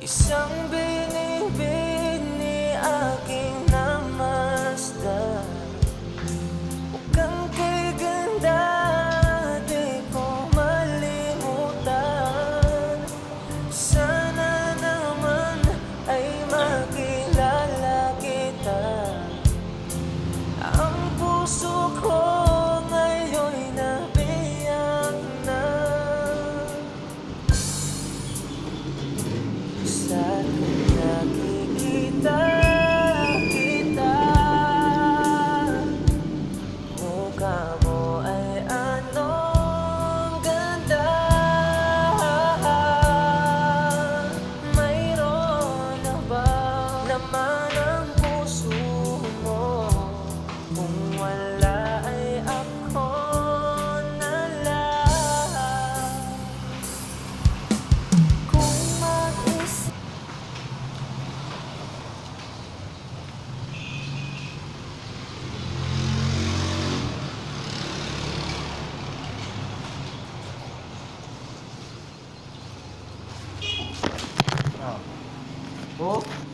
Isang binibini aking namasdan, huwag kang kay ganda, di ko malimutan. Sana naman ay makilala kita. Ang puso ko ngayon'y nabiyak na sa tuwing nakikita kita. Mukha mo ay anong ganda. Mayroon na bang laman ang puso mo? Kung wala ay ako na lang. Kung mag-isip Oh.